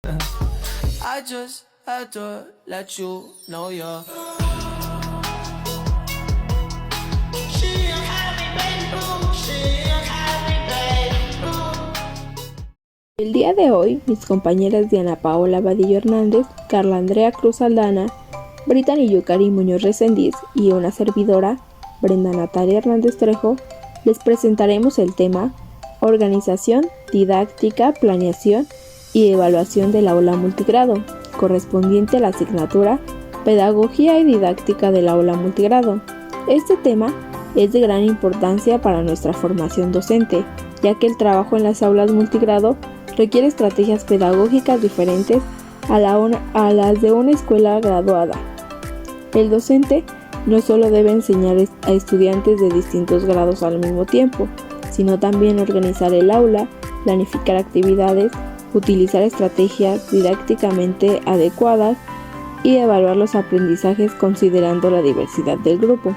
I just had to let you know you're. El día de hoy, mis compañeras Diana Paola Vadillo Hernández, Carla Andrea Cruz Aldana, Brittany Yukari Muñoz Reséndiz y una servidora, Brenda Natalia Hernández Trejo, les presentaremos el tema Organización, Didáctica, Planeación y Evaluación del Aula Multigrado, correspondiente a la asignatura Pedagogía y Didáctica del Aula Multigrado. Este tema es de gran importancia para nuestra formación docente, ya que el trabajo en las aulas multigrado requiere estrategias pedagógicas diferentes a las de una escuela graduada. El docente no solo debe enseñar a estudiantes de distintos grados al mismo tiempo, sino también organizar el aula, planificar actividades, utilizar estrategias didácticamente adecuadas y evaluar los aprendizajes considerando la diversidad del grupo.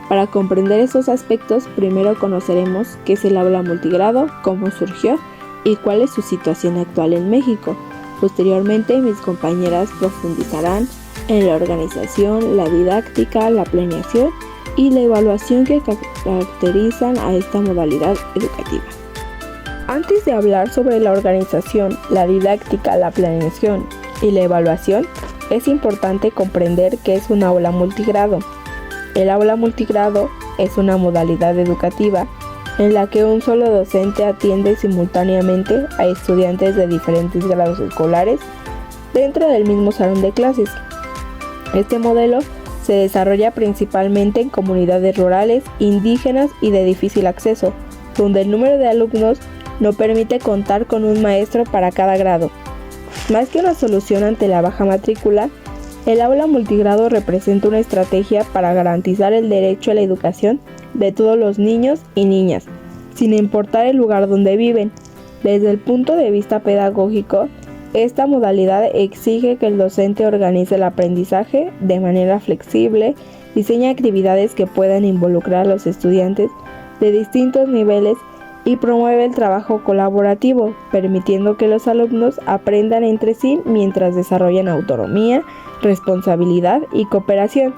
Para comprender estos aspectos, primero conoceremos qué es el aula multigrado, cómo surgió y cuál es su situación actual en México. Posteriormente, mis compañeras profundizarán en la organización, la didáctica, la planeación y la evaluación que caracterizan a esta modalidad educativa. Antes de hablar sobre la organización, la didáctica, la planeación y la evaluación, es importante comprender qué es un aula multigrado. El aula multigrado es una modalidad educativa en la que un solo docente atiende simultáneamente a estudiantes de diferentes grados escolares dentro del mismo salón de clases. Este modelo se desarrolla principalmente en comunidades rurales, indígenas y de difícil acceso, donde el número de alumnos no permite contar con un maestro para cada grado. Más que una solución ante la baja matrícula, el aula multigrado representa una estrategia para garantizar el derecho a la educación de todos los niños y niñas, sin importar el lugar donde viven. Desde el punto de vista pedagógico, esta modalidad exige que el docente organice el aprendizaje de manera flexible, diseñe actividades que puedan involucrar a los estudiantes de distintos niveles y promueve el trabajo colaborativo, permitiendo que los alumnos aprendan entre sí mientras desarrollan autonomía, responsabilidad y cooperación.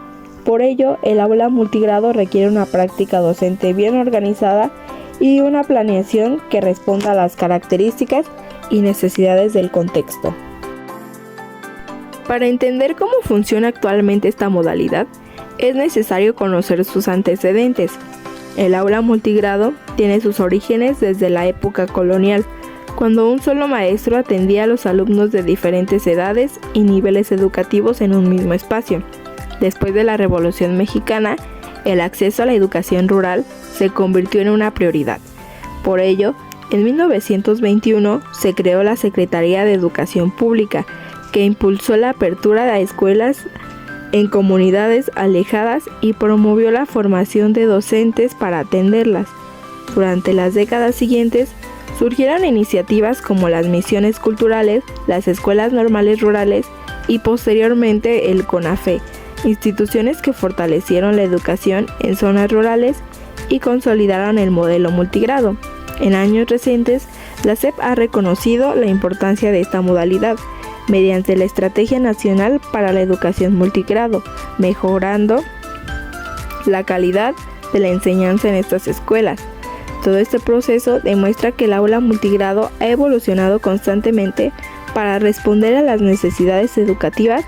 Por ello, el aula multigrado requiere una práctica docente bien organizada y una planeación que responda a las características y necesidades del contexto. Para entender cómo funciona actualmente esta modalidad, es necesario conocer sus antecedentes. El aula multigrado tiene sus orígenes desde la época colonial, cuando un solo maestro atendía a los alumnos de diferentes edades y niveles educativos en un mismo espacio. Después de la Revolución Mexicana, el acceso a la educación rural se convirtió en una prioridad. Por ello, en 1921 se creó la Secretaría de Educación Pública, que impulsó la apertura de escuelas en comunidades alejadas y promovió la formación de docentes para atenderlas. Durante las décadas siguientes, surgieron iniciativas como las misiones culturales, las escuelas normales rurales y posteriormente el CONAFE, instituciones que fortalecieron la educación en zonas rurales y consolidaron el modelo multigrado. En años recientes, la SEP ha reconocido la importancia de esta modalidad mediante la Estrategia Nacional para la Educación Multigrado, mejorando la calidad de la enseñanza en estas escuelas. Todo este proceso demuestra que el aula multigrado ha evolucionado constantemente para responder a las necesidades educativas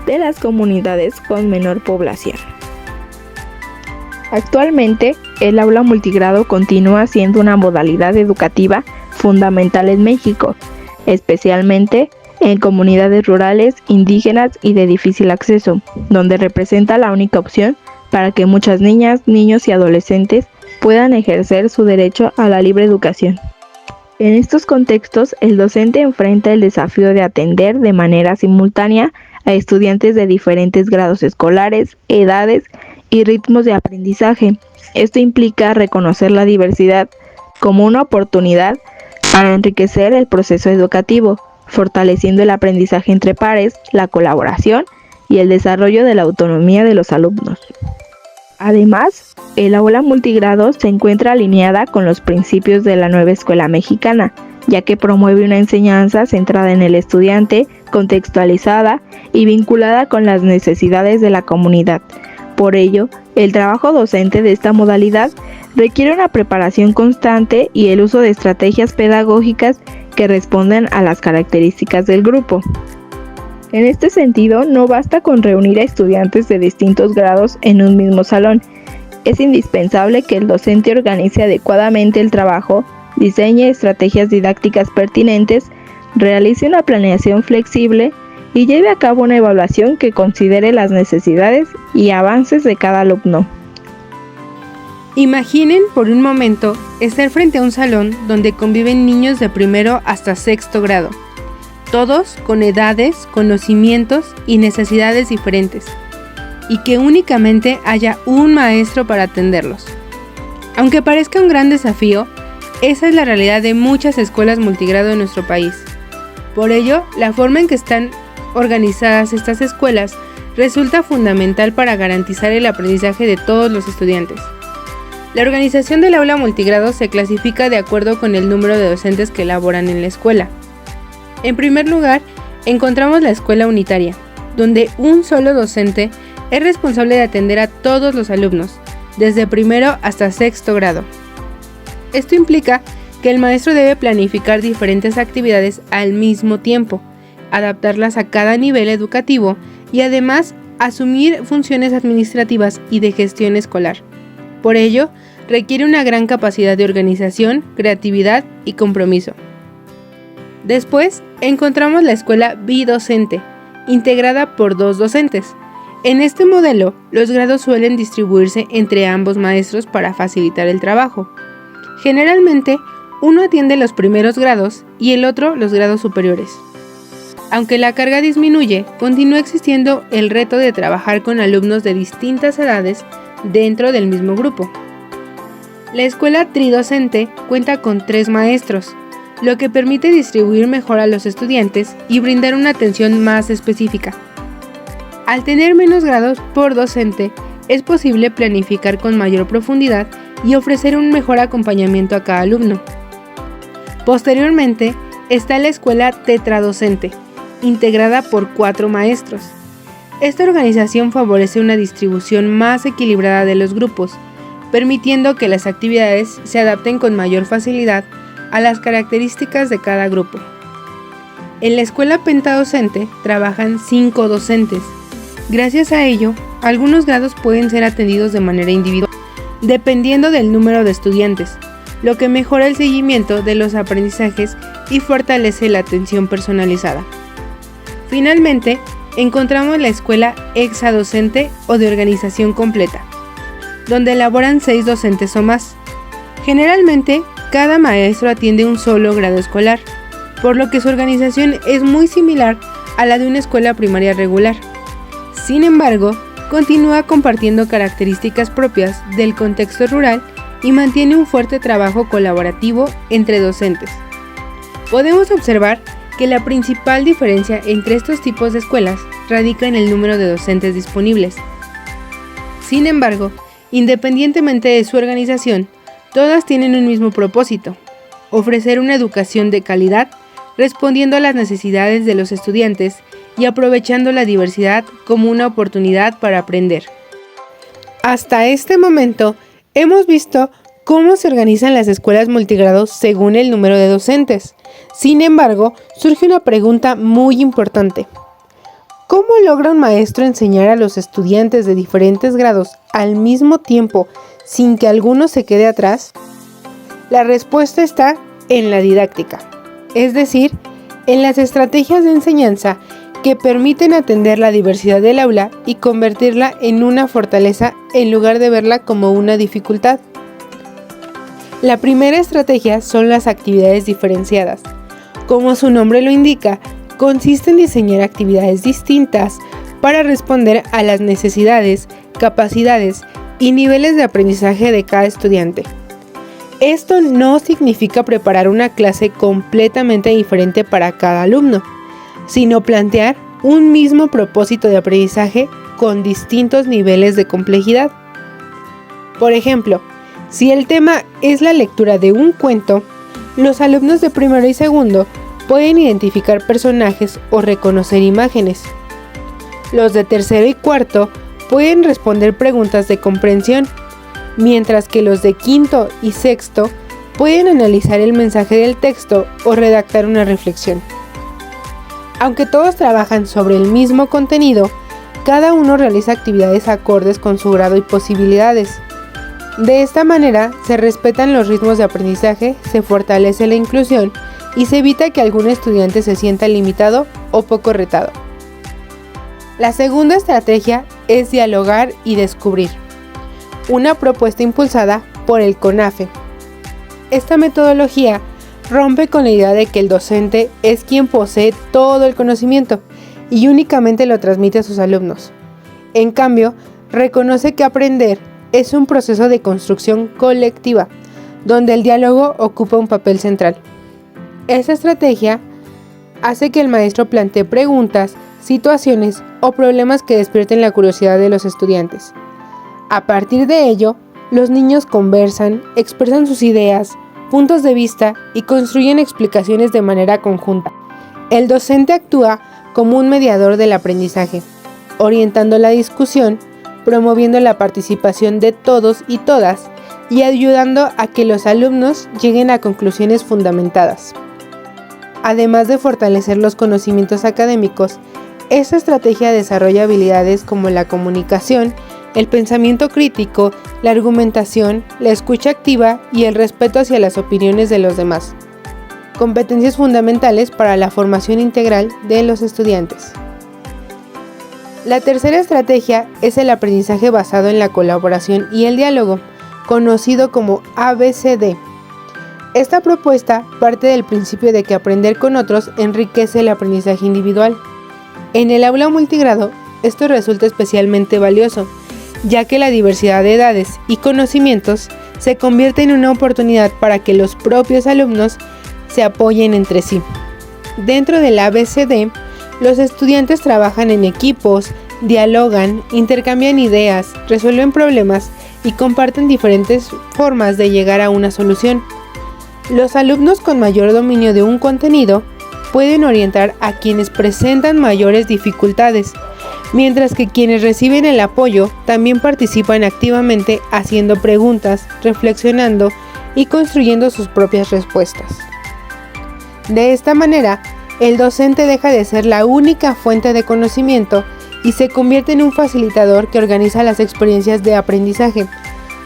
de las comunidades con menor población. Actualmente, el aula multigrado continúa siendo una modalidad educativa fundamental en México, especialmente en comunidades rurales, indígenas y de difícil acceso, donde representa la única opción para que muchas niñas, niños y adolescentes puedan ejercer su derecho a la libre educación. En estos contextos, el docente enfrenta el desafío de atender de manera simultánea a estudiantes de diferentes grados escolares, edades y ritmos de aprendizaje. Esto implica reconocer la diversidad como una oportunidad para enriquecer el proceso educativo, fortaleciendo el aprendizaje entre pares, la colaboración y el desarrollo de la autonomía de los alumnos. Además, el aula multigrado se encuentra alineada con los principios de la nueva escuela mexicana, ya que promueve una enseñanza centrada en el estudiante, contextualizada y vinculada con las necesidades de la comunidad. Por ello, el trabajo docente de esta modalidad requiere una preparación constante y el uso de estrategias pedagógicas que responden a las características del grupo. En este sentido, no basta con reunir a estudiantes de distintos grados en un mismo salón. Es indispensable que el docente organice adecuadamente el trabajo, diseñe estrategias didácticas pertinentes, realice una planeación flexible y lleve a cabo una evaluación que considere las necesidades y avances de cada alumno. Imaginen por un momento estar frente a un salón donde conviven niños de primero hasta sexto grado, todos con edades, conocimientos y necesidades diferentes, y que únicamente haya un maestro para atenderlos. Aunque parezca un gran desafío, esa es la realidad de muchas escuelas multigrado en nuestro país. Por ello, la forma en que están organizadas estas escuelas resulta fundamental para garantizar el aprendizaje de todos los estudiantes. La organización del aula multigrado se clasifica de acuerdo con el número de docentes que laboran en la escuela. En primer lugar, encontramos la escuela unitaria, donde un solo docente es responsable de atender a todos los alumnos, desde primero hasta sexto grado. Esto implica que el maestro debe planificar diferentes actividades al mismo tiempo, adaptarlas a cada nivel educativo y además asumir funciones administrativas y de gestión escolar. Por ello, requiere una gran capacidad de organización, creatividad y compromiso. Después, encontramos la escuela bidocente, integrada por 2 docentes. En este modelo, los grados suelen distribuirse entre ambos maestros para facilitar el trabajo. Generalmente, uno atiende los primeros grados y el otro los grados superiores. Aunque la carga disminuye, continúa existiendo el reto de trabajar con alumnos de distintas edades dentro del mismo grupo. La escuela tridocente cuenta con 3 maestros, lo que permite distribuir mejor a los estudiantes y brindar una atención más específica. Al tener menos grados por docente, es posible planificar con mayor profundidad y ofrecer un mejor acompañamiento a cada alumno. Posteriormente, está la escuela tetradocente, integrada por 4 maestros. Esta organización favorece una distribución más equilibrada de los grupos, permitiendo que las actividades se adapten con mayor facilidad a las características de cada grupo. En la escuela pentadocente trabajan 5 docentes. Gracias a ello, algunos grados pueden ser atendidos de manera individual, dependiendo del número de estudiantes, lo que mejora el seguimiento de los aprendizajes y fortalece la atención personalizada. Finalmente, encontramos la escuela hexadocente o de organización completa, donde laboran 6 docentes o más. Generalmente, cada maestro atiende un solo grado escolar, por lo que su organización es muy similar a la de una escuela primaria regular. Sin embargo, continúa compartiendo características propias del contexto rural y mantiene un fuerte trabajo colaborativo entre docentes. Podemos observar que la principal diferencia entre estos tipos de escuelas radica en el número de docentes disponibles. Sin embargo, independientemente de su organización, todas tienen un mismo propósito: ofrecer una educación de calidad, respondiendo a las necesidades de los estudiantes y aprovechando la diversidad como una oportunidad para aprender. Hasta este momento, hemos visto cómo se organizan las escuelas multigrados según el número de docentes. Sin embargo, surge una pregunta muy importante. ¿Cómo logra un maestro enseñar a los estudiantes de diferentes grados al mismo tiempo sin que alguno se quede atrás? La respuesta está en la didáctica, es decir, en las estrategias de enseñanza que permiten atender la diversidad del aula y convertirla en una fortaleza en lugar de verla como una dificultad. La primera estrategia son las actividades diferenciadas. Como su nombre lo indica, consiste en diseñar actividades distintas para responder a las necesidades, capacidades y niveles de aprendizaje de cada estudiante. Esto no significa preparar una clase completamente diferente para cada alumno, sino plantear un mismo propósito de aprendizaje con distintos niveles de complejidad. Por ejemplo, si el tema es la lectura de un cuento, Los alumnos de primero y segundo pueden identificar personajes o reconocer imágenes. Los de tercero y cuarto pueden responder preguntas de comprensión, mientras que los de quinto y sexto pueden analizar el mensaje del texto o redactar una reflexión. Aunque todos trabajan sobre el mismo contenido, cada uno realiza actividades acordes con su grado y posibilidades. De esta manera, se respetan los ritmos de aprendizaje, se fortalece la inclusión y se evita que algún estudiante se sienta limitado o poco retado. La segunda estrategia es dialogar y descubrir, una propuesta impulsada por el CONAFE. Esta metodología rompe con la idea de que el docente es quien posee todo el conocimiento y únicamente lo transmite a sus alumnos. En cambio, reconoce que aprender es un proceso de construcción colectiva, donde el diálogo ocupa un papel central. Esta estrategia hace que el maestro plantee preguntas, situaciones o problemas que despierten la curiosidad de los estudiantes. A partir de ello, los niños conversan, expresan sus ideas, puntos de vista y construyen explicaciones de manera conjunta. El docente actúa como un mediador del aprendizaje, orientando la discusión, promoviendo la participación de todos y todas y ayudando a que los alumnos lleguen a conclusiones fundamentadas. Además de fortalecer los conocimientos académicos, esta estrategia desarrolla habilidades como la comunicación, el pensamiento crítico, la argumentación, la escucha activa y el respeto hacia las opiniones de los demás. Competencias fundamentales para la formación integral de los estudiantes. La tercera estrategia es el aprendizaje basado en la colaboración y el diálogo, conocido como ABCD. Esta propuesta parte del principio de que aprender con otros enriquece el aprendizaje individual. En el aula multigrado, esto resulta especialmente valioso, ya que la diversidad de edades y conocimientos se convierte en una oportunidad para que los propios alumnos se apoyen entre sí. Dentro del ABCD, los estudiantes trabajan en equipos, dialogan, intercambian ideas, resuelven problemas y comparten diferentes formas de llegar a una solución. Los alumnos con mayor dominio de un contenido pueden orientar a quienes presentan mayores dificultades, mientras que quienes reciben el apoyo también participan activamente haciendo preguntas, reflexionando y construyendo sus propias respuestas. De esta manera, el docente deja de ser la única fuente de conocimiento y se convierte en un facilitador que organiza las experiencias de aprendizaje,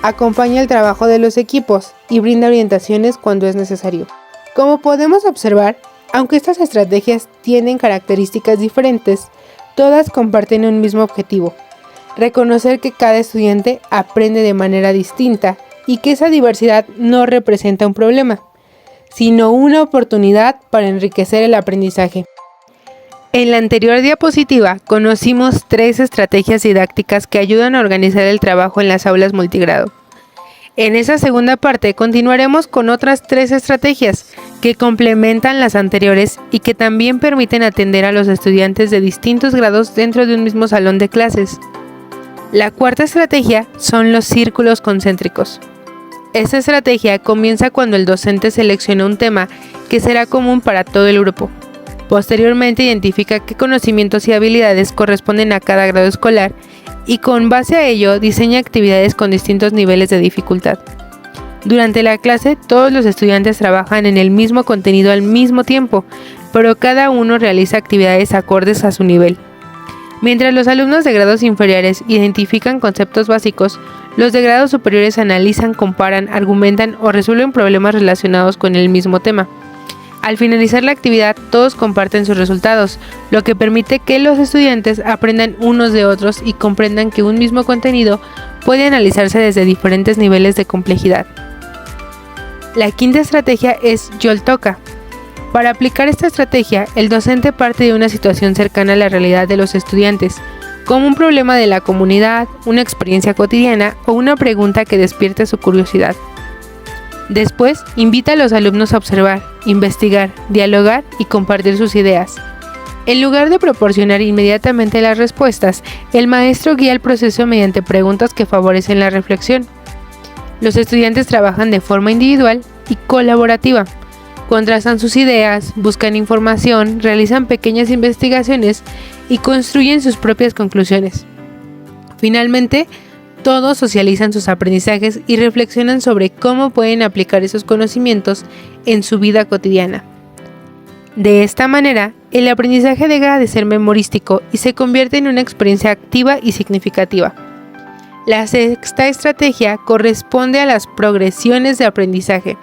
acompaña el trabajo de los equipos y brinda orientaciones cuando es necesario. Como podemos observar, aunque estas estrategias tienen características diferentes, todas comparten un mismo objetivo: reconocer que cada estudiante aprende de manera distinta y que esa diversidad no representa un problema, sino una oportunidad para enriquecer el aprendizaje. En la anterior diapositiva conocimos 3 estrategias didácticas que ayudan a organizar el trabajo en las aulas multigrado. En esa segunda parte continuaremos con otras 3 estrategias que complementan las anteriores y que también permiten atender a los estudiantes de distintos grados dentro de un mismo salón de clases. La cuarta estrategia son los círculos concéntricos. Esta estrategia comienza cuando el docente selecciona un tema que será común para todo el grupo. Posteriormente identifica qué conocimientos y habilidades corresponden a cada grado escolar y con base a ello diseña actividades con distintos niveles de dificultad. Durante la clase, todos los estudiantes trabajan en el mismo contenido al mismo tiempo, pero cada uno realiza actividades acordes a su nivel. Mientras los alumnos de grados inferiores identifican conceptos básicos, los de grados superiores analizan, comparan, argumentan o resuelven problemas relacionados con el mismo tema. Al finalizar la actividad, todos comparten sus resultados, lo que permite que los estudiantes aprendan unos de otros y comprendan que un mismo contenido puede analizarse desde diferentes niveles de complejidad. La quinta estrategia es YOLTOCA. Para aplicar esta estrategia, el docente parte de una situación cercana a la realidad de los estudiantes, como un problema de la comunidad, una experiencia cotidiana o una pregunta que despierte su curiosidad. Después, invita a los alumnos a observar, investigar, dialogar y compartir sus ideas. En lugar de proporcionar inmediatamente las respuestas, el maestro guía el proceso mediante preguntas que favorecen la reflexión. Los estudiantes trabajan de forma individual y colaborativa, Contrastan sus ideas, buscan información, realizan pequeñas investigaciones y construyen sus propias conclusiones. Finalmente, todos socializan sus aprendizajes y reflexionan sobre cómo pueden aplicar esos conocimientos en su vida cotidiana. De esta manera, el aprendizaje deja de ser memorístico y se convierte en una experiencia activa y significativa. La sexta estrategia corresponde a las progresiones de aprendizaje.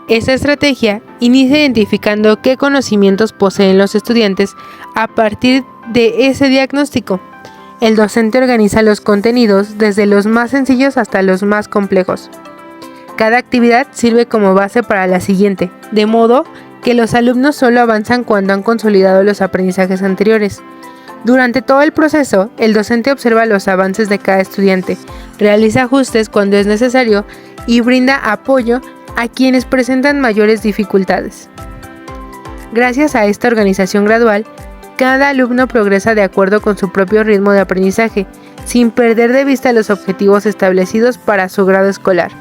Esta estrategia inicia identificando qué conocimientos poseen los estudiantes a partir de ese diagnóstico. El docente organiza los contenidos desde los más sencillos hasta los más complejos. Cada actividad sirve como base para la siguiente, de modo que los alumnos solo avanzan cuando han consolidado los aprendizajes anteriores. Durante todo el proceso, el docente observa los avances de cada estudiante, realiza ajustes cuando es necesario y brinda apoyo a quienes presentan mayores dificultades. Gracias a esta organización gradual, cada alumno progresa de acuerdo con su propio ritmo de aprendizaje, sin perder de vista los objetivos establecidos para su grado escolar.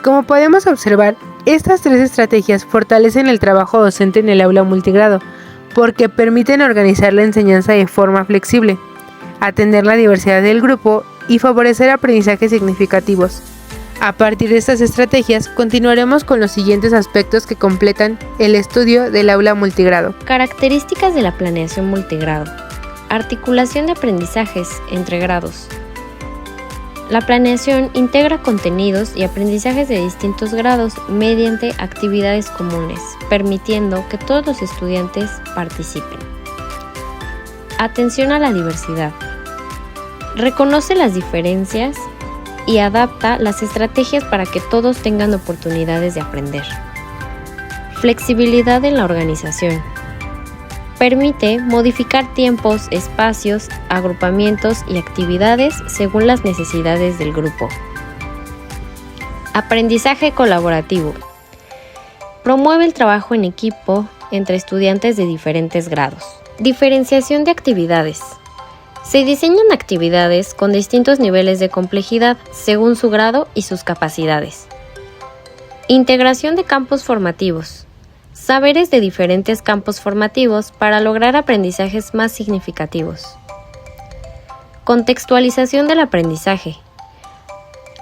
Como podemos observar, estas tres estrategias fortalecen el trabajo docente en el aula multigrado, porque permiten organizar la enseñanza de forma flexible, atender la diversidad del grupo y favorecer aprendizajes significativos. A partir de estas estrategias, continuaremos con los siguientes aspectos que completan el estudio del aula multigrado. Características de la planeación multigrado. Articulación de aprendizajes entre grados. La planeación integra contenidos y aprendizajes de distintos grados mediante actividades comunes, permitiendo que todos los estudiantes participen. Atención a la diversidad. Reconoce las diferencias y adapta las estrategias para que todos tengan oportunidades de aprender. Flexibilidad en la organización. Permite modificar tiempos, espacios, agrupamientos y actividades según las necesidades del grupo. Aprendizaje colaborativo. Promueve el trabajo en equipo entre estudiantes de diferentes grados. Diferenciación de actividades. Se diseñan actividades con distintos niveles de complejidad según su grado y sus capacidades. Integración de campos formativos. Saberes de diferentes campos formativos para lograr aprendizajes más significativos. Contextualización del aprendizaje.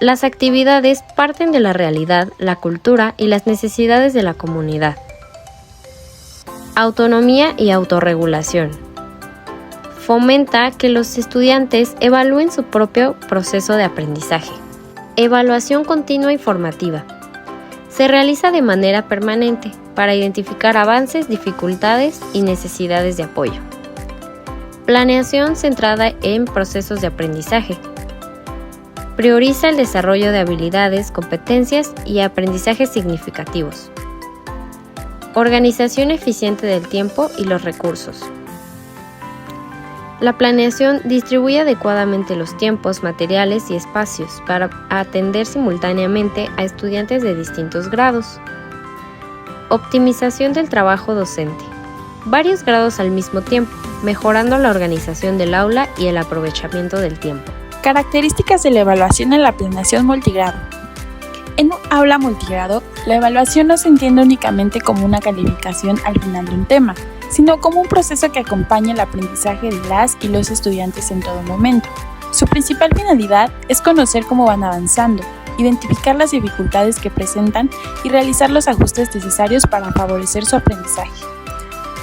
Las actividades parten de la realidad, la cultura y las necesidades de la comunidad. Autonomía y autorregulación. Fomenta que los estudiantes evalúen su propio proceso de aprendizaje. Evaluación continua y formativa. Se realiza de manera permanente para identificar avances, dificultades y necesidades de apoyo. Planeación centrada en procesos de aprendizaje. Prioriza el desarrollo de habilidades, competencias y aprendizajes significativos. Organización eficiente del tiempo y los recursos. La planeación distribuye adecuadamente los tiempos, materiales y espacios para atender simultáneamente a estudiantes de distintos grados. Optimización del trabajo docente. Varios grados al mismo tiempo, mejorando la organización del aula y el aprovechamiento del tiempo. Características de la evaluación en la planeación multigrado. En un aula multigrado, la evaluación no se entiende únicamente como una calificación al final de un tema, sino como un proceso que acompaña el aprendizaje de las y los estudiantes en todo momento. Su principal finalidad es conocer cómo van avanzando, identificar las dificultades que presentan y realizar los ajustes necesarios para favorecer su aprendizaje.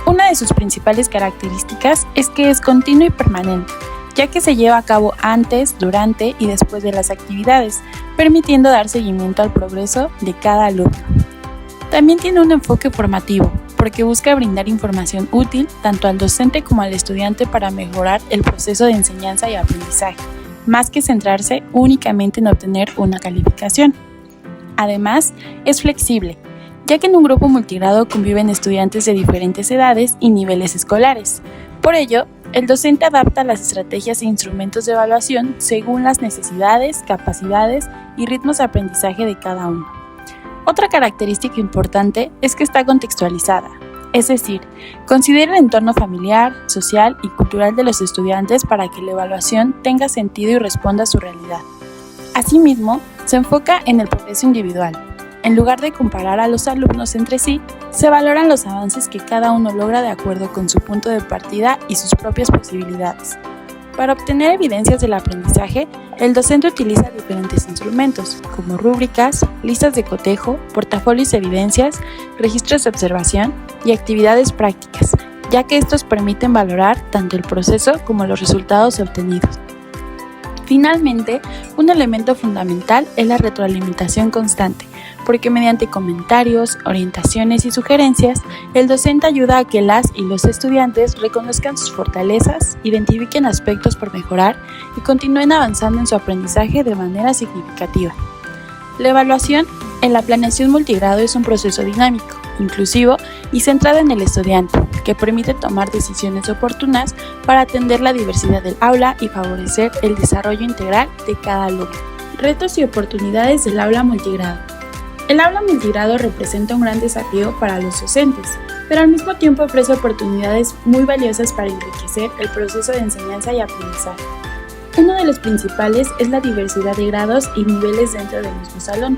Una de sus principales características es que es continuo y permanente, ya que se lleva a cabo antes, durante y después de las actividades, permitiendo dar seguimiento al progreso de cada alumno. También tiene un enfoque formativo, porque busca brindar información útil tanto al docente como al estudiante para mejorar el proceso de enseñanza y aprendizaje, más que centrarse únicamente en obtener una calificación. Además, es flexible, ya que en un grupo multigrado conviven estudiantes de diferentes edades y niveles escolares. Por ello, el docente adapta las estrategias e instrumentos de evaluación según las necesidades, capacidades y ritmos de aprendizaje de cada uno. Otra característica importante es que está contextualizada, es decir, considera el entorno familiar, social y cultural de los estudiantes para que la evaluación tenga sentido y responda a su realidad. Asimismo, se enfoca en el progreso individual, en lugar de comparar a los alumnos entre sí, se valoran los avances que cada uno logra de acuerdo con su punto de partida y sus propias posibilidades. Para obtener evidencias del aprendizaje, el docente utiliza diferentes instrumentos, como rúbricas, listas de cotejo, portafolios de evidencias, registros de observación y actividades prácticas, ya que estos permiten valorar tanto el proceso como los resultados obtenidos. Finalmente, un elemento fundamental es la retroalimentación constante, porque mediante comentarios, orientaciones y sugerencias, el docente ayuda a que las y los estudiantes reconozcan sus fortalezas, identifiquen aspectos por mejorar y continúen avanzando en su aprendizaje de manera significativa. La evaluación en la planeación multigrado es un proceso dinámico, inclusivo y centrado en el estudiante, que permite tomar decisiones oportunas para atender la diversidad del aula y favorecer el desarrollo integral de cada alumno. Retos y oportunidades del aula multigrado. El aula multigrado representa un gran desafío para los docentes, pero al mismo tiempo ofrece oportunidades muy valiosas para enriquecer el proceso de enseñanza y aprendizaje. Uno de los principales es la diversidad de grados y niveles dentro del mismo salón.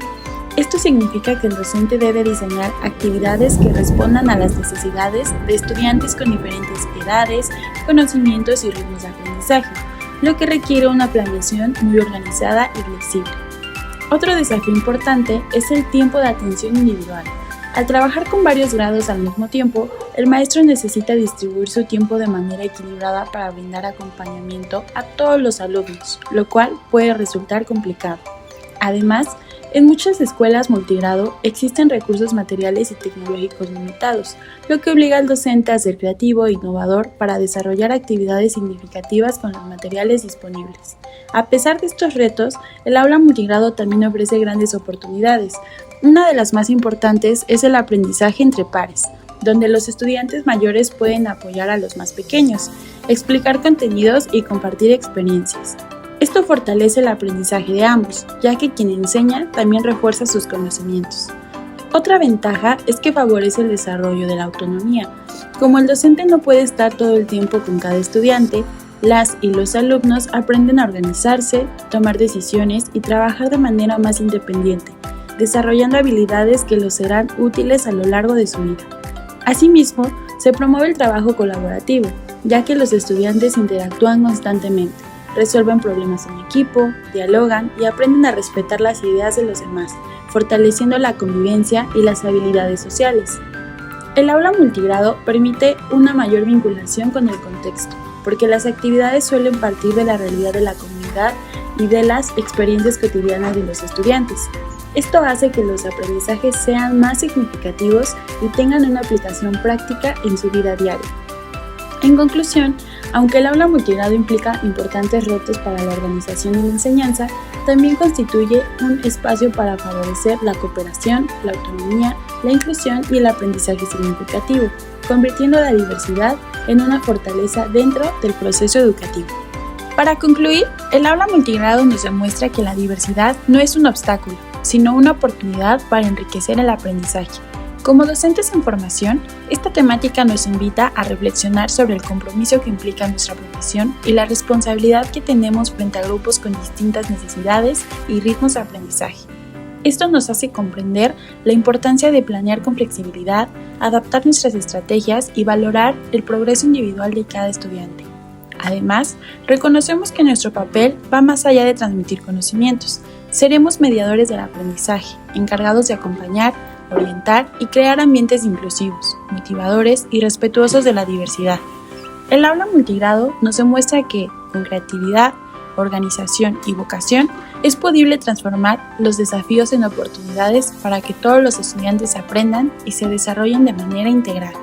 Esto significa que el docente debe diseñar actividades que respondan a las necesidades de estudiantes con diferentes edades, conocimientos y ritmos de aprendizaje, lo que requiere una planeación muy organizada y flexible. Otro desafío importante es el tiempo de atención individual. Al trabajar con varios grados al mismo tiempo, el maestro necesita distribuir su tiempo de manera equilibrada para brindar acompañamiento a todos los alumnos, lo cual puede resultar complicado. Además, en muchas escuelas multigrado existen recursos materiales y tecnológicos limitados, lo que obliga al docente a ser creativo e innovador para desarrollar actividades significativas con los materiales disponibles. A pesar de estos retos, el aula multigrado también ofrece grandes oportunidades. Una de las más importantes es el aprendizaje entre pares, donde los estudiantes mayores pueden apoyar a los más pequeños, explicar contenidos y compartir experiencias. Esto fortalece el aprendizaje de ambos, ya que quien enseña también refuerza sus conocimientos. Otra ventaja es que favorece el desarrollo de la autonomía. Como el docente no puede estar todo el tiempo con cada estudiante, las y los alumnos aprenden a organizarse, tomar decisiones y trabajar de manera más independiente, desarrollando habilidades que los serán útiles a lo largo de su vida. Asimismo, se promueve el trabajo colaborativo, ya que los estudiantes interactúan constantemente, resuelven problemas en equipo, dialogan y aprenden a respetar las ideas de los demás, fortaleciendo la convivencia y las habilidades sociales. El aula multigrado permite una mayor vinculación con el contexto, porque las actividades suelen partir de la realidad de la comunidad y de las experiencias cotidianas de los estudiantes. Esto hace que los aprendizajes sean más significativos y tengan una aplicación práctica en su vida diaria. En conclusión, aunque el aula multigrado implica importantes retos para la organización y la enseñanza, también constituye un espacio para favorecer la cooperación, la autonomía, la inclusión y el aprendizaje significativo, convirtiendo la diversidad en una fortaleza dentro del proceso educativo. Para concluir, el aula multigrado nos demuestra que la diversidad no es un obstáculo, sino una oportunidad para enriquecer el aprendizaje. Como docentes en formación, esta temática nos invita a reflexionar sobre el compromiso que implica nuestra profesión y la responsabilidad que tenemos frente a grupos con distintas necesidades y ritmos de aprendizaje. Esto nos hace comprender la importancia de planear con flexibilidad, adaptar nuestras estrategias y valorar el progreso individual de cada estudiante. Además, reconocemos que nuestro papel va más allá de transmitir conocimientos. Seremos mediadores del aprendizaje, encargados de acompañar, orientar y crear ambientes inclusivos, motivadores y respetuosos de la diversidad. El aula multigrado nos demuestra que, con creatividad, organización y vocación, es posible transformar los desafíos en oportunidades para que todos los estudiantes aprendan y se desarrollen de manera integral.